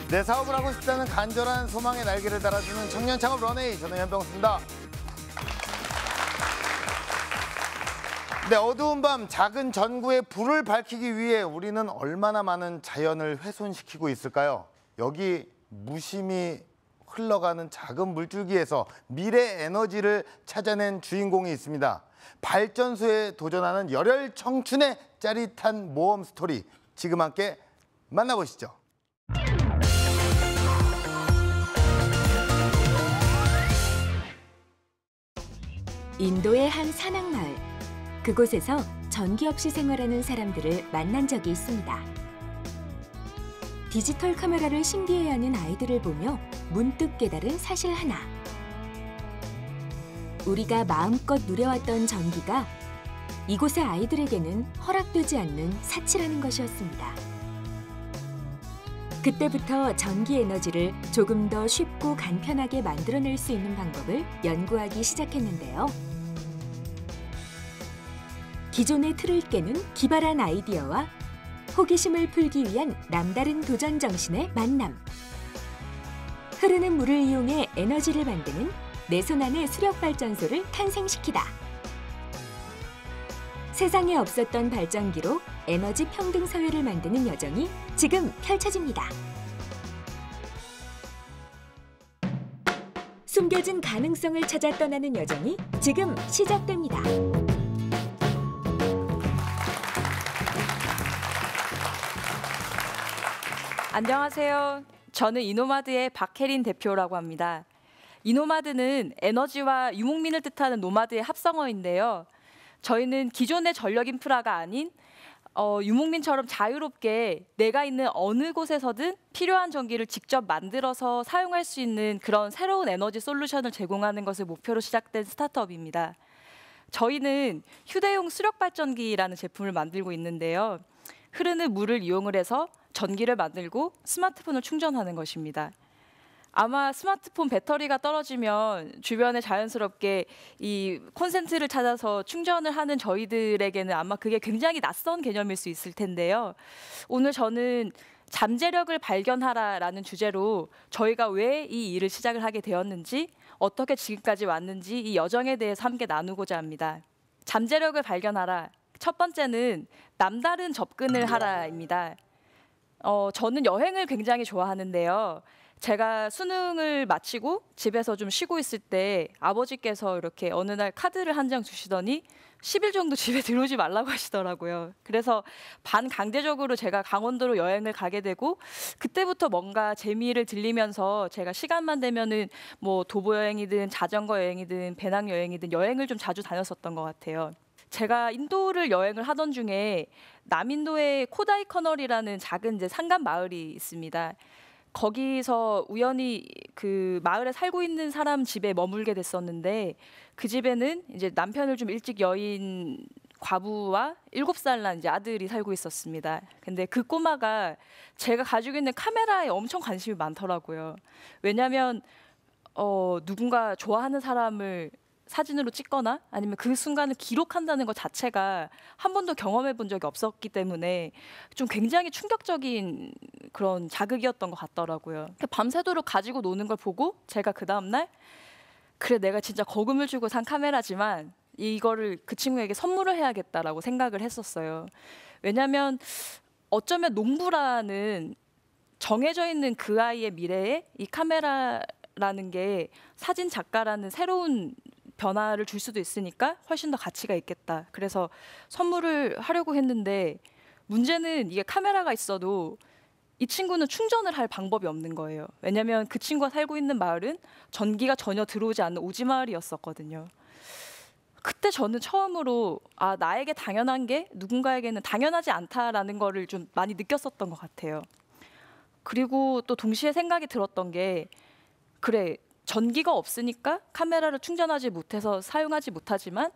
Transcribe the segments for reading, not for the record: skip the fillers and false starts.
내 사업을 하고 싶다는 간절한 소망의 날개를 달아주는 청년 창업 런웨이, 저는 현병수입니다. 네, 어두운 밤 작은 전구의 불을 밝히기 위해 우리는 얼마나 많은 자연을 훼손시키고 있을까요? 여기 무심히 흘러가는 작은 물줄기에서 미래 에너지를 찾아낸 주인공이 있습니다. 발전소에 도전하는 열혈 청춘의 짜릿한 모험 스토리, 지금 함께 만나보시죠. 인도의 한 산악마을. 그곳에서 전기 없이 생활하는 사람들을 만난 적이 있습니다. 디지털 카메라를 신기해하는 아이들을 보며 문득 깨달은 사실 하나. 우리가 마음껏 누려왔던 전기가 이곳의 아이들에게는 허락되지 않는 사치라는 것이었습니다. 그때부터 전기 에너지를 조금 더 쉽고 간편하게 만들어낼 수 있는 방법을 연구하기 시작했는데요. 기존의 틀을 깨는 기발한 아이디어와 호기심을 풀기 위한 남다른 도전 정신의 만남. 흐르는 물을 이용해 에너지를 만드는 내 손 안의 수력 발전소를 탄생시키다. 세상에 없었던 발전기로 에너지 평등 사회를 만드는 여정이 지금 펼쳐집니다. 숨겨진 가능성을 찾아 떠나는 여정이 지금 시작됩니다. 안녕하세요. 저는 이노마드의 박혜린 대표라고 합니다. 이노마드는 에너지와 유목민을 뜻하는 노마드의 합성어인데요. 저희는 기존의 전력 인프라가 아닌 유목민처럼 자유롭게 내가 있는 어느 곳에서든 필요한 전기를 직접 만들어서 사용할 수 있는 그런 새로운 에너지 솔루션을 제공하는 것을 목표로 시작된 스타트업입니다. 저희는 휴대용 수력발전기라는 제품을 만들고 있는데요. 흐르는 물을 이용을 해서 전기를 만들고 스마트폰을 충전하는 것입니다. 아마 스마트폰 배터리가 떨어지면 주변에 자연스럽게 이 콘센트를 찾아서 충전을 하는 저희들에게는 아마 그게 굉장히 낯선 개념일 수 있을 텐데요. 오늘 저는 잠재력을 발견하라라는 주제로 저희가 왜 이 일을 시작을 하게 되었는지, 어떻게 지금까지 왔는지 이 여정에 대해서 함께 나누고자 합니다. 잠재력을 발견하라. 첫 번째는 남다른 접근을 하라입니다. 저는 여행을 굉장히 좋아하는데요. 제가 수능을 마치고 집에서 좀 쉬고 있을 때 아버지께서 이렇게 어느 날 카드를 한 장 주시더니 10일 정도 집에 들어오지 말라고 하시더라고요. 그래서 반강제적으로 제가 강원도로 여행을 가게 되고, 그때부터 뭔가 재미를 들리면서 제가 시간만 되면은 뭐 도보 여행이든 자전거 여행이든 배낭 여행이든 여행을 좀 자주 다녔었던 것 같아요. 제가 인도를 여행을 하던 중에 남인도의 코다이 커널이라는 작은 이제 산간 마을이 있습니다. 거기서 우연히 그 마을에 살고 있는 사람 집에 머물게 됐었는데, 그 집에는 이제 남편을 좀 일찍 여인 과부와 7살 난 이제 아들이 살고 있었습니다. 근데 그 꼬마가 제가 가지고 있는 카메라에 엄청 관심이 많더라고요. 왜냐하면 누군가 좋아하는 사람을 사진으로 찍거나 아니면 그 순간을 기록한다는 것 자체가 한 번도 경험해 본 적이 없었기 때문에 좀 굉장히 충격적인 그런 자극이었던 것 같더라고요. 밤새도록 가지고 노는 걸 보고 제가 그 다음날, 그래 내가 진짜 거금을 주고 산 카메라지만 이거를 그 친구에게 선물을 해야겠다라고 생각을 했었어요. 왜냐하면 어쩌면 농부라는 정해져 있는 그 아이의 미래에 이 카메라라는 게 사진 작가라는 새로운 변화를 줄 수도 있으니까 훨씬 더 가치가 있겠다. 그래서 선물을 하려고 했는데, 문제는 이게 카메라가 있어도 이 친구는 충전을 할 방법이 없는 거예요. 왜냐하면 그 친구가 살고 있는 마을은 전기가 전혀 들어오지 않는 오지 마을이었었거든요. 그때 저는 처음으로 나에게 당연한 게 누군가에게는 당연하지 않다라는 거를 좀 많이 느꼈었던 것 같아요. 그리고 또 동시에 생각이 들었던 게, 그래 전기가 없으니까 카메라를 충전하지 못해서 사용하지 못하지만,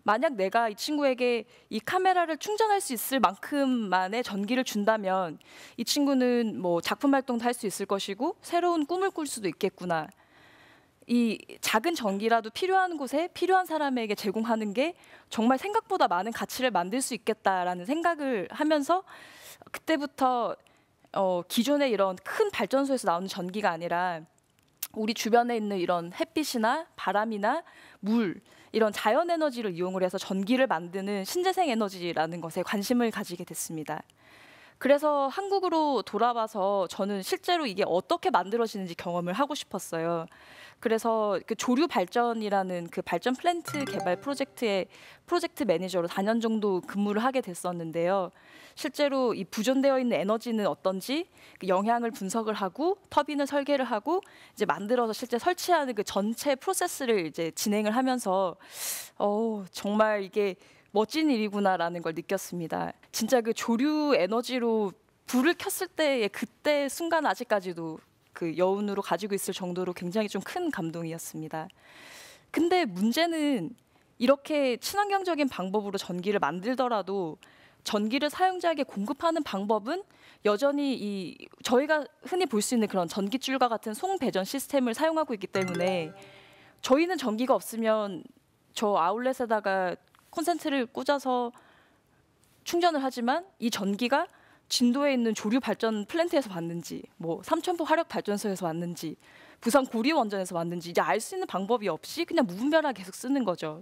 만약 내가 이 친구에게 이 카메라를 충전할 수 있을 만큼만의 전기를 준다면 이 친구는 뭐 작품 활동도 할 수 있을 것이고 새로운 꿈을 꿀 수도 있겠구나. 이 작은 전기라도 필요한 곳에 필요한 사람에게 제공하는 게 정말 생각보다 많은 가치를 만들 수 있겠다라는 생각을 하면서, 그때부터 기존의 이런 큰 발전소에서 나오는 전기가 아니라 우리 주변에 있는 이런 햇빛이나 바람이나 물 이런 자연 에너지를 이용을 해서 전기를 만드는 신재생 에너지라는 것에 관심을 가지게 됐습니다. 그래서 한국으로 돌아와서 저는 실제로 이게 어떻게 만들어지는지 경험을 하고 싶었어요. 그래서 그 조류 발전이라는 그 발전 플랜트 개발 프로젝트의 프로젝트 매니저로 4년 정도 근무를 하게 됐었는데요. 실제로 이 부존되어 있는 에너지는 어떤지 그 영향을 분석을 하고 터빈을 설계를 하고 이제 만들어서 실제 설치하는 그 전체 프로세스를 이제 진행을 하면서 정말 이게 멋진 일이구나라는 걸 느꼈습니다. 진짜 그 조류 에너지로 불을 켰을 때의 그때 순간 아직까지도 그 여운으로 가지고 있을 정도로 굉장히 좀 큰 감동이었습니다. 근데 문제는 이렇게 친환경적인 방법으로 전기를 만들더라도 전기를 사용자에게 공급하는 방법은 여전히 저희가 흔히 볼 수 있는 그런 전기줄과 같은 송배전 시스템을 사용하고 있기 때문에 저희는 전기가 없으면 저 아울렛에다가 콘센트를 꽂아서 충전을 하지만 이 전기가 진도에 있는 조류 발전 플랜트에서 왔는지, 뭐 삼천포 화력 발전소에서 왔는지, 부산 고리 원전에서 왔는지 이제 알 수 있는 방법이 없이 그냥 무분별하게 계속 쓰는 거죠.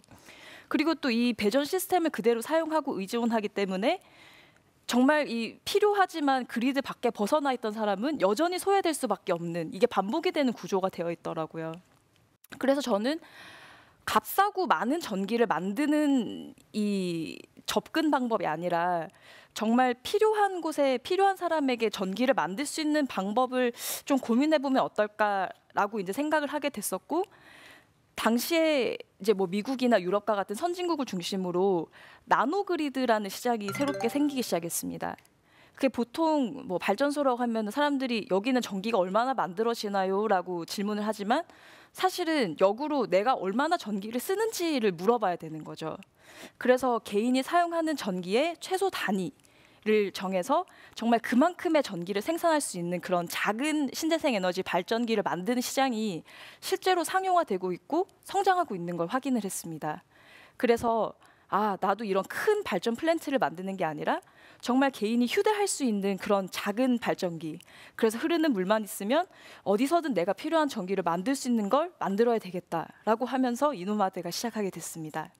그리고 또 이 배전 시스템을 그대로 사용하고 의존하기 때문에 정말 이 필요하지만 그리드 밖에 벗어나 있던 사람은 여전히 소외될 수밖에 없는 이게 반복이 되는 구조가 되어 있더라고요. 그래서 저는 값싸고 많은 전기를 만드는 이 접근 방법이 아니라 정말 필요한 곳에 필요한 사람에게 전기를 만들 수 있는 방법을 좀 고민해 보면 어떨까라고 이제 생각을 하게 됐었고, 당시에 이제 뭐 미국이나 유럽과 같은 선진국을 중심으로 나노그리드라는 시장이 새롭게 생기기 시작했습니다. 그게 보통 뭐 발전소라고 하면 사람들이 여기는 전기가 얼마나 만들어지나요?라고 질문을 하지만 사실은 역으로 내가 얼마나 전기를 쓰는지를 물어봐야 되는 거죠. 그래서 개인이 사용하는 전기의 최소 단위를 정해서 정말 그만큼의 전기를 생산할 수 있는 그런 작은 신재생 에너지 발전기를 만드는 시장이 실제로 상용화되고 있고 성장하고 있는 걸 확인을 했습니다. 그래서 나도 이런 큰 발전 플랜트를 만드는 게 아니라 정말 개인이 휴대할 수 있는 그런 작은 발전기, 그래서 흐르는 물만 있으면 어디서든 내가 필요한 전기를 만들 수 있는 걸 만들어야 되겠다라고 하면서 이노마드가 시작하게 됐습니다.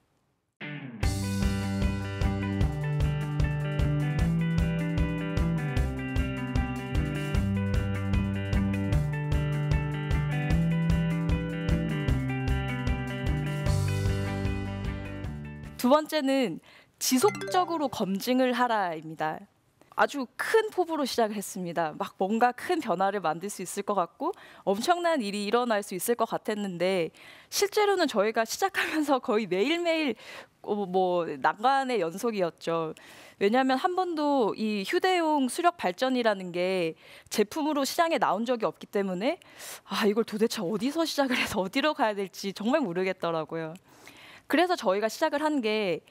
두 번째는 지속적으로 검증을 하라입니다. 아주 큰 포부로 시작을 했습니다. 막 뭔가 큰 변화를 만들 수 있을 것 같고 엄청난 일이 일어날 수 있을 것 같았는데 실제로는 저희가 시작하면서 거의 매일매일 뭐 난관의 연속이었죠. 왜냐하면 한 번도 이 휴대용 수력 발전이라는 게 제품으로 시장에 나온 적이 없기 때문에 이걸 도대체 어디서 시작을 해서 어디로 가야 될지 정말 모르겠더라고요. 그래서 저희가 시작을 한 게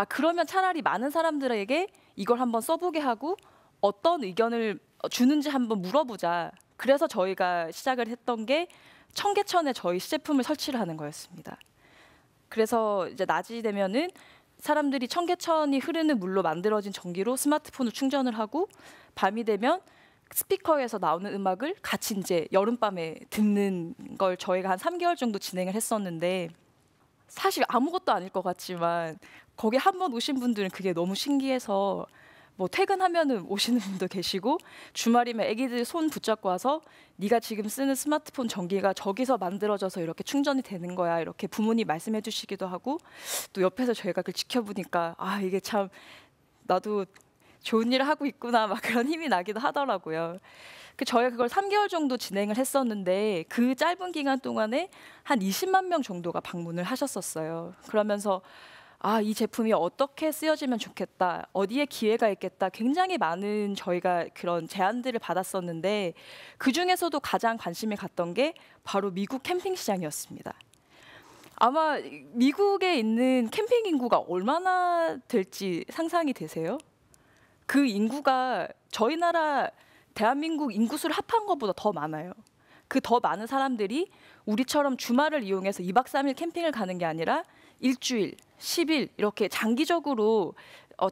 그러면 차라리 많은 사람들에게 이걸 한번 써보게 하고 어떤 의견을 주는지 한번 물어보자. 그래서 저희가 시작을 했던 게 청계천에 저희 시제품을 설치를 하는 거였습니다. 그래서 이제 낮이 되면은 사람들이 청계천이 흐르는 물로 만들어진 전기로 스마트폰을 충전을 하고 밤이 되면 스피커에서 나오는 음악을 같이 이제 여름밤에 듣는 걸 저희가 한 3개월 정도 진행을 했었는데 사실 아무것도 아닐 것 같지만 거기 한 번 오신 분들은 그게 너무 신기해서 뭐 퇴근하면은 오시는 분도 계시고 주말이면 애기들 손 붙잡고 와서 네가 지금 쓰는 스마트폰 전기가 저기서 만들어져서 이렇게 충전이 되는 거야 이렇게 부모님 말씀해 주시기도 하고 또 옆에서 저희가 그걸 지켜보니까 이게 참 나도 좋은 일을 하고 있구나 막 그런 힘이 나기도 하더라고요. 저희가 그걸 3개월 정도 진행을 했었는데 그 짧은 기간 동안에 한 20만 명 정도가 방문을 하셨었어요. 그러면서 이 제품이 어떻게 쓰여지면 좋겠다, 어디에 기회가 있겠다 굉장히 많은 저희가 그런 제안들을 받았었는데 그중에서도 가장 관심이 갔던 게 바로 미국 캠핑 시장이었습니다. 아마 미국에 있는 캠핑 인구가 얼마나 될지 상상이 되세요? 그 인구가 저희 나라 대한민국 인구수를 합한 것보다 더 많아요. 그 더 많은 사람들이 우리처럼 주말을 이용해서 2박 3일 캠핑을 가는 게 아니라 일주일, 10일 이렇게 장기적으로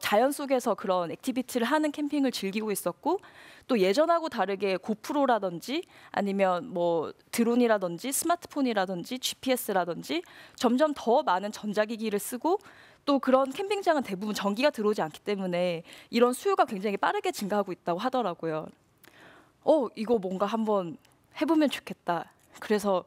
자연 속에서 그런 액티비티를 하는 캠핑을 즐기고 있었고 또 예전하고 다르게 고프로라든지 아니면 뭐 드론이라든지 스마트폰이라든지 GPS라든지 점점 더 많은 전자기기를 쓰고 또 그런 캠핑장은 대부분 전기가 들어오지 않기 때문에 이런 수요가 굉장히 빠르게 증가하고 있다고 하더라고요. 이거 뭔가 한번 해보면 좋겠다. 그래서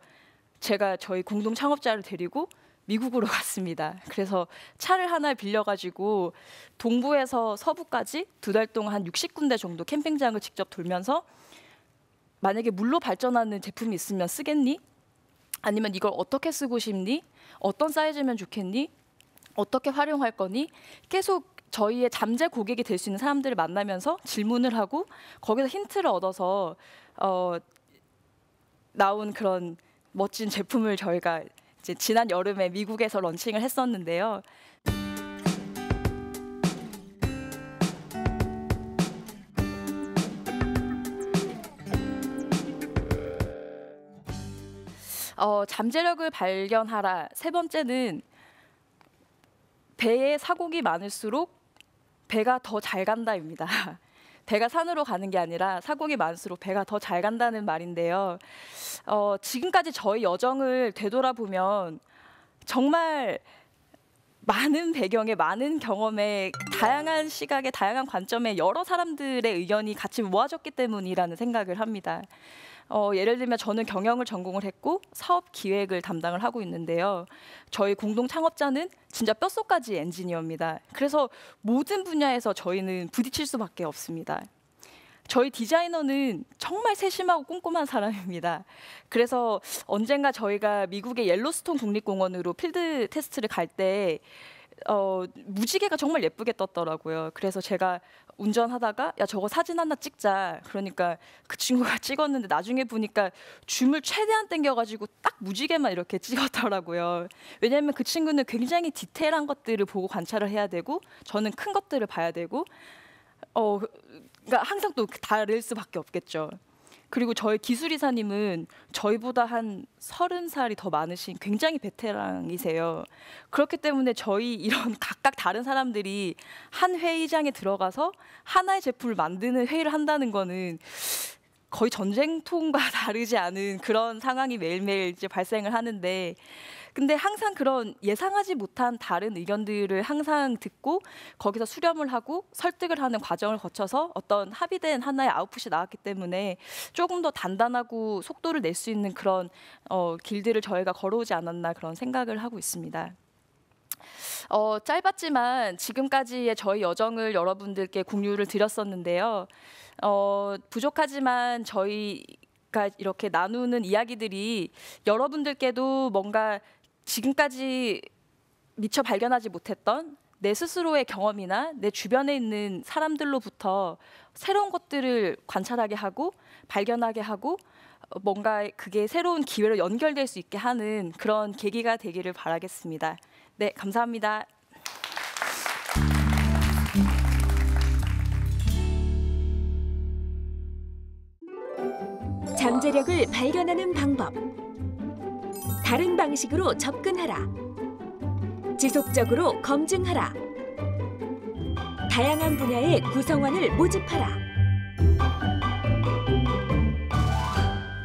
제가 저희 공동 창업자를 데리고 미국으로 갔습니다. 그래서 차를 하나 빌려가지고 동부에서 서부까지 2달 동안 한 60군데 정도 캠핑장을 직접 돌면서 만약에 물로 발전하는 제품이 있으면 쓰겠니? 아니면 이걸 어떻게 쓰고 싶니? 어떤 사이즈면 좋겠니? 어떻게 활용할 거니? 계속 저희의 잠재 고객이 될 수 있는 사람들을 만나면서 질문을 하고 거기서 힌트를 얻어서 나온 그런 멋진 제품을 저희가 이제 지난 여름에 미국에서 런칭을 했었는데요. 잠재력을 발견하라. 세 번째는 배에 사곡이 많을수록 배가 더 잘 간다입니다. 배가 산으로 가는 게 아니라 사곡이 많을수록 배가 더 잘 간다는 말인데요. 지금까지 저희 여정을 되돌아보면 정말 많은 배경에 많은 경험에 다양한 시각에 다양한 관점에 여러 사람들의 의견이 같이 모아졌기 때문이라는 생각을 합니다. 예를 들면 저는 경영을 전공을 했고 사업 기획을 담당을 하고 있는데요. 저희 공동 창업자는 진짜 뼛속까지 엔지니어입니다. 그래서 모든 분야에서 저희는 부딪힐 수밖에 없습니다. 저희 디자이너는 정말 세심하고 꼼꼼한 사람입니다. 그래서 언젠가 저희가 미국의 옐로스톤 국립공원으로 필드 테스트를 갈 때 무지개가 정말 예쁘게 떴더라고요. 그래서 제가 운전하다가 야 저거 사진 하나 찍자. 그러니까 그 친구가 찍었는데 나중에 보니까 줌을 최대한 당겨가지고 딱 무지개만 이렇게 찍었더라고요. 왜냐하면 그 친구는 굉장히 디테일한 것들을 보고 관찰을 해야 되고 저는 큰 것들을 봐야 되고 그러니까 항상 또 다를 수밖에 없겠죠. 그리고 저희 기술이사님은 저희보다 한 30살이 더 많으신 굉장히 베테랑이세요. 그렇기 때문에 저희 이런 각각 다른 사람들이 한 회의장에 들어가서 하나의 제품을 만드는 회의를 한다는 거는 거의 전쟁통과 다르지 않은 그런 상황이 매일매일 이제 발생을 하는데 근데 항상 그런 예상하지 못한 다른 의견들을 항상 듣고 거기서 수렴을 하고 설득을 하는 과정을 거쳐서 어떤 합의된 하나의 아웃풋이 나왔기 때문에 조금 더 단단하고 속도를 낼 수 있는 그런 길들을 저희가 걸어오지 않았나 그런 생각을 하고 있습니다. 짧았지만 지금까지의 저희 여정을 여러분들께 공유를 드렸었는데요. 부족하지만 저희가 이렇게 나누는 이야기들이 여러분들께도 뭔가 지금까지 미처 발견하지 못했던 내 스스로의 경험이나 내 주변에 있는 사람들로부터 새로운 것들을 관찰하게 하고 발견하게 하고 뭔가 그게 새로운 기회로 연결될 수 있게 하는 그런 계기가 되기를 바라겠습니다. 네, 감사합니다. 잠재력을 발견하는 방법. 다른 방식으로 접근하라. 지속적으로 검증하라. 다양한 분야의 구성원을 모집하라.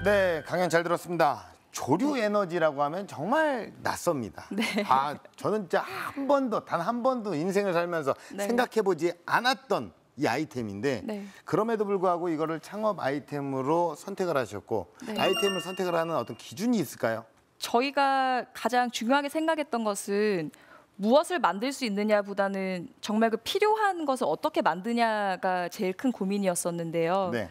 네, 강연 잘 들었습니다. 조류 에너지라고 하면 정말 낯섭니다. 네. 저는 진짜 단 한 번도 인생을 살면서 네. 생각해보지 않았던 이 아이템인데 네. 그럼에도 불구하고 이거를 창업 아이템으로 선택을 하셨고 네. 아이템을 선택을 하는 어떤 기준이 있을까요? 저희가 가장 중요하게 생각했던 것은 무엇을 만들 수 있느냐보다는 정말 그 필요한 것을 어떻게 만드냐가 제일 큰 고민이었었는데요. 네.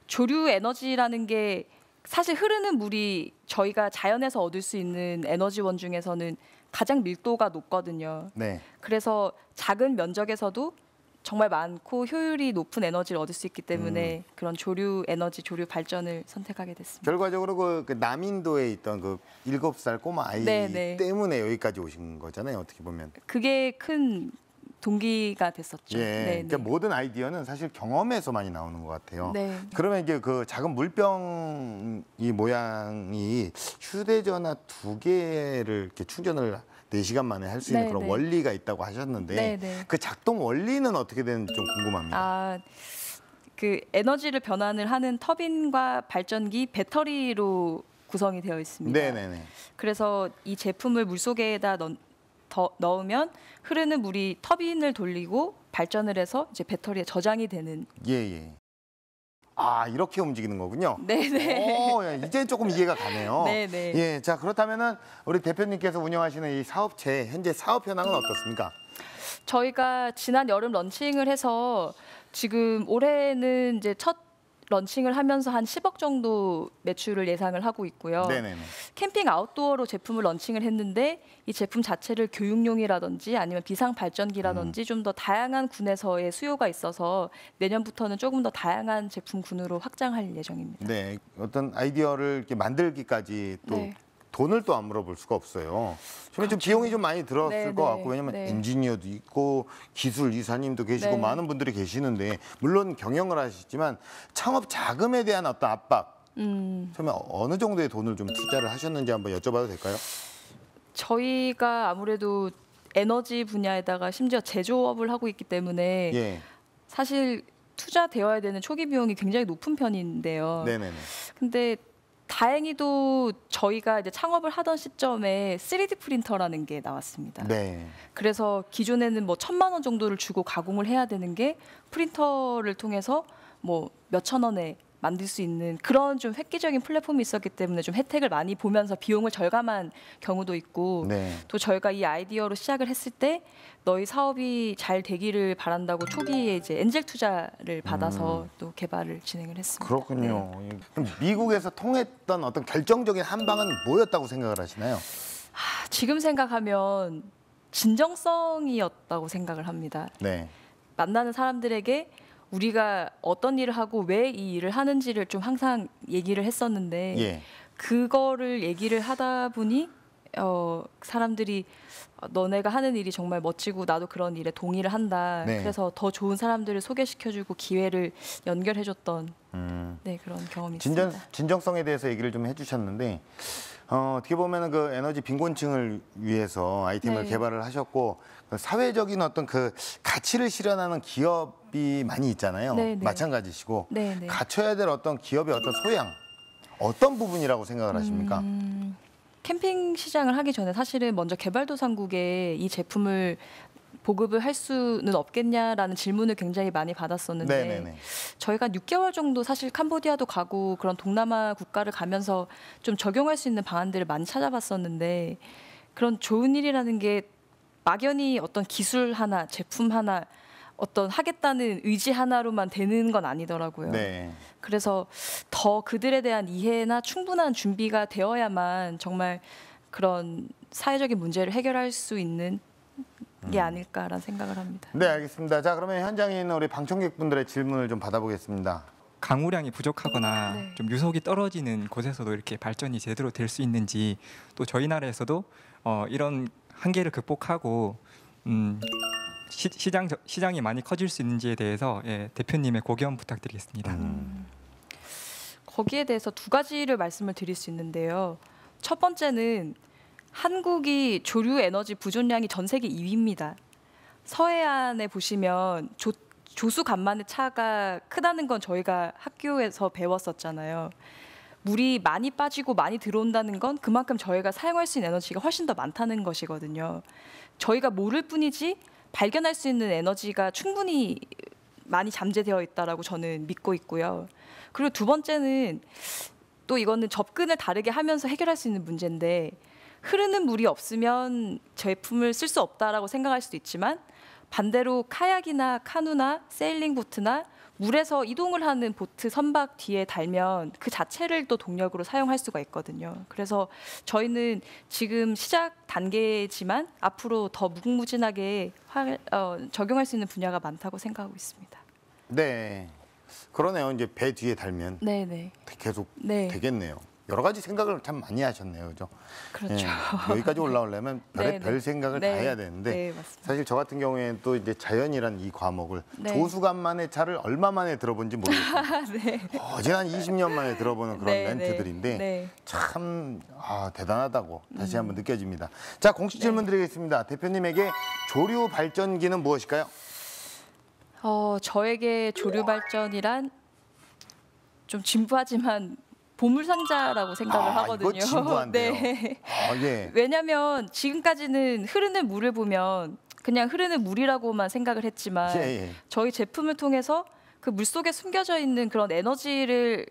조류 에너지라는 게 사실 흐르는 물이 저희가 자연에서 얻을 수 있는 에너지원 중에서는 가장 밀도가 높거든요. 네. 그래서 작은 면적에서도 정말 많고 효율이 높은 에너지를 얻을 수 있기 때문에 그런 조류 에너지, 조류 발전을 선택하게 됐습니다. 결과적으로 그 남인도에 있던 그 7살 꼬마 아이 네. 때문에 여기까지 오신 거잖아요. 어떻게 보면. 그게 큰 동기가 됐었죠. 예. 네, 그러니까 네. 모든 아이디어는 사실 경험에서 많이 나오는 것 같아요. 네. 그러면 이제 그 작은 물병 이 모양이 휴대전화 2개를 이렇게 충전을 4시간 만에 할 수 있는 그런 원리가 있다고 하셨는데 그 작동 원리는 어떻게 되는지 좀 궁금합니다. 그 에너지를 변환을 하는 터빈과 발전기, 배터리로 구성이 되어 있습니다. 네네네. 그래서 이 제품을 물속에다 넣으면 흐르는 물이 터빈을 돌리고 발전을 해서 이제 배터리에 저장이 되는. 예. 아, 이렇게 움직이는 거군요. 네네. 이제 조금 이해가 가네요. 네네. 예, 자 그렇다면은 우리 대표님께서 운영하시는 이 사업체 현재 사업 현황은 어떻습니까? 저희가 지난 여름 런칭을 해서 지금 올해는 이제 첫 런칭을 하면서 한 10억 정도 매출을 예상을 하고 있고요. 네네네. 캠핑 아웃도어로 제품을 런칭을 했는데 이 제품 자체를 교육용이라든지 아니면 비상 발전기라든지 좀 더 다양한 군에서의 수요가 있어서 내년부터는 조금 더 다양한 제품군으로 확장할 예정입니다. 네, 어떤 아이디어를 이렇게 만들기까지 또 돈을 또 안 물어볼 수가 없어요. 저는 좀 비용이 좀 많이 들었을 것 같고 왜냐면 엔지니어도 있고 기술 이사님도 계시고 많은 분들이 계시는데 물론 경영을 하시지만 창업 자금에 대한 어떤 압박 처음에 어느 정도의 돈을 좀 투자를 하셨는지 한번 여쭤봐도 될까요? 저희가 아무래도 에너지 분야에다가 심지어 제조업을 하고 있기 때문에 사실 투자되어야 되는 초기 비용이 굉장히 높은 편인데요. 네네네. 근데 다행히도 저희가 이제 창업을 하던 시점에 3D 프린터라는 게 나왔습니다. 네. 그래서 기존에는 뭐 1,000만 원 정도를 주고 가공을 해야 되는 게 프린터를 통해서 뭐 몇천 원에 만들 수 있는 그런 좀 획기적인 플랫폼이 있었기 때문에 좀 혜택을 많이 보면서 비용을 절감한 경우도 있고 또 저희가 이 아이디어로 시작을 했을 때 너희 사업이 잘 되기를 바란다고 초기에 이제 엔젤 투자를 받아서 또 개발을 진행을 했습니다. 그렇군요. 그럼 미국에서 통했던 어떤 결정적인 한 방은 뭐였다고 생각을 하시나요? 지금 생각하면 진정성이었다고 생각을 합니다. 만나는 사람들에게 우리가 어떤 일을 하고 왜 이 일을 하는지를 좀 항상 얘기를 했었는데 그거를 얘기를 하다 보니 사람들이 너네가 하는 일이 정말 멋지고 나도 그런 일에 동의를 한다. 그래서 더 좋은 사람들을 소개시켜주고 기회를 연결해줬던 그런 경험이 있습니다. 진정성에 대해서 얘기를 좀 해주셨는데 어떻게 보면 그 에너지 빈곤층을 위해서 아이템을 개발을 하셨고 사회적인 어떤 그 가치를 실현하는 기업이 많이 있잖아요. 마찬가지시고 갖춰야 될 어떤 기업의 어떤 소양 어떤 부분이라고 생각을 하십니까? 캠핑 시장을 하기 전에 사실은 먼저 개발도상국에 이 제품을 보급을 할 수는 없겠냐라는 질문을 굉장히 많이 받았었는데 저희가 6개월 정도 사실 캄보디아도 가고 그런 동남아 국가를 가면서 좀 적용할 수 있는 방안들을 많이 찾아봤었는데 그런 좋은 일이라는 게 막연히 어떤 기술 하나, 제품 하나, 어떤 하겠다는 의지 하나로만 되는 건 아니더라고요. 그래서 더 그들에 대한 이해나 충분한 준비가 되어야만 정말 그런 사회적인 문제를 해결할 수 있는 게 아닐까라는 생각을 합니다. 네, 알겠습니다. 자, 그러면 현장에 있는 우리 방청객분들의 질문을 좀 받아보겠습니다. 강우량이 부족하거나 좀 유속이 떨어지는 곳에서도 이렇게 발전이 제대로 될 수 있는지 또 저희 나라에서도 이런 한계를 극복하고 시장이 많이 커질 수 있는지에 대해서 대표님의 고견 부탁드리겠습니다. 거기에 대해서 두 가지를 말씀을 드릴 수 있는데요. 첫 번째는 한국이 조류 에너지 부존량이 전 세계 2위입니다. 서해안에 보시면 조수 간만의 차가 크다는 건 저희가 학교에서 배웠었잖아요. 물이 많이 빠지고 많이 들어온다는 건 그만큼 저희가 사용할 수 있는 에너지가 훨씬 더 많다는 것이거든요. 저희가 모를 뿐이지 발견할 수 있는 에너지가 충분히 많이 잠재되어 있다라고 저는 믿고 있고요. 그리고 두 번째는 또 이거는 접근을 다르게 하면서 해결할 수 있는 문제인데 흐르는 물이 없으면 제품을 쓸 수 없다라고 생각할 수도 있지만 반대로 카약이나 카누나 세일링 보트나 물에서 이동을 하는 보트 선박 뒤에 달면 그 자체를 또 동력으로 사용할 수가 있거든요. 그래서 저희는 지금 시작 단계지만 앞으로 더 무궁무진하게 적용할 수 있는 분야가 많다고 생각하고 있습니다. 네, 그러네요. 이제 배 뒤에 달면 계속 되겠네요. 여러 가지 생각을 참 많이 하셨네요, 그죠? 그렇죠. 예, 여기까지 올라오려면 네, 별 생각을 다 해야 되는데 네, 맞습니다. 사실 저 같은 경우에는 또 이제 자연이란 이 과목을 네. 조수간만의 차를 얼마 만에 들어본지 모르겠어요. 네. 제가 한 20년 만에 들어보는 그런 네, 멘트들인데 네. 참 대단하다고 다시 한번 느껴집니다. 자, 공식 질문 드리겠습니다. 대표님에게 조류 발전기는 무엇일까요? 저에게 조류 발전이란 좀 진부하지만 보물상자라고 생각을 하거든요. 이거 진부한데요. 네. 예. 왜냐하면 지금까지는 흐르는 물을 보면 그냥 흐르는 물이라고만 생각을 했지만 예. 저희 제품을 통해서 그 물 속에 숨겨져 있는 그런 에너지를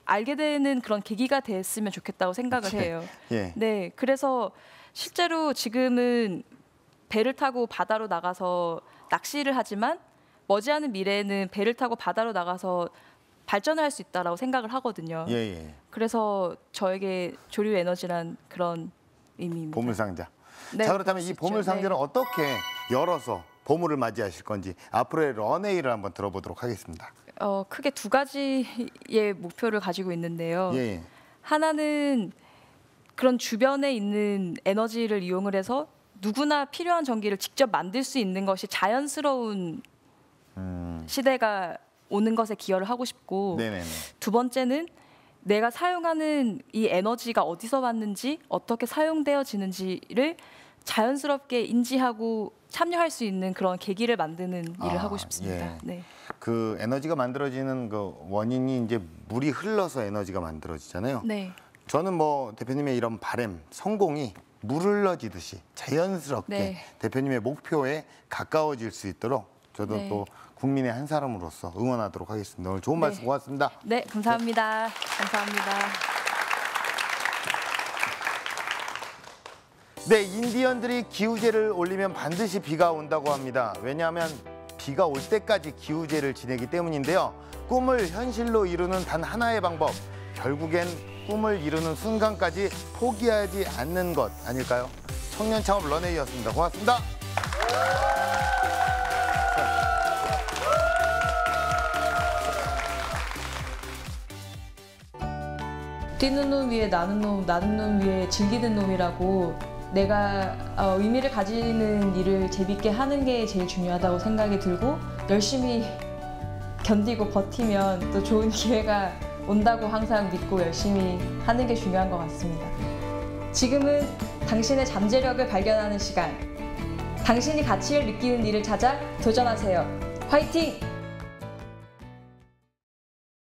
알게 되는 그런 계기가 됐으면 좋겠다고 생각을 해요. 예. 네, 그래서 실제로 지금은 배를 타고 바다로 나가서 낚시를 하지만 머지않은 미래에는 배를 타고 바다로 나가서 발전할 수 있다라고 생각을 하거든요. 예. 그래서 저에게 조류 에너지란 그런 의미입니다. 보물상자. 네, 자, 그렇다면 그럴 수 이 있죠. 보물상자를 네. 어떻게 열어서 보물을 맞이하실 건지 앞으로의 런웨이를 한번 들어보도록 하겠습니다. 크게 두 가지의 목표를 가지고 있는데요. 예. 하나는 그런 주변에 있는 에너지를 이용을 해서 누구나 필요한 전기를 직접 만들 수 있는 것이 자연스러운 시대가 오는 것에 기여를 하고 싶고, 네네네. 두 번째는 내가 사용하는 이 에너지가 어디서 왔는지 어떻게 사용되어지는지를 자연스럽게 인지하고 참여할 수 있는 그런 계기를 만드는 일을 하고 싶습니다. 예. 네. 그 에너지가 만들어지는 그 원인이 이제 물이 흘러서 에너지가 만들어지잖아요. 네. 저는 뭐 대표님의 이런 바람, 성공이 물 흘러지듯이 자연스럽게 네. 대표님의 목표에 가까워질 수 있도록 저도 네. 또 국민의 한 사람으로서 응원하도록 하겠습니다. 오늘 좋은 말씀 고맙습니다. 네, 감사합니다. 감사합니다. 네, 인디언들이 기우제를 올리면 반드시 비가 온다고 합니다. 왜냐하면 비가 올 때까지 기우제를 지내기 때문인데요. 꿈을 현실로 이루는 단 하나의 방법, 결국엔 꿈을 이루는 순간까지 포기하지 않는 것 아닐까요? 청년 창업 런웨이였습니다. 고맙습니다. 뛰는 놈 위에 나는 놈 위에 즐기는 놈이라고 내가 의미를 가지는 일을 재밌게 하는 게 제일 중요하다고 생각이 들고 열심히 견디고 버티면 또 좋은 기회가 온다고 항상 믿고 열심히 하는 게 중요한 것 같습니다. 지금은 당신의 잠재력을 발견하는 시간. 당신이 가치를 느끼는 일을 찾아 도전하세요. 화이팅!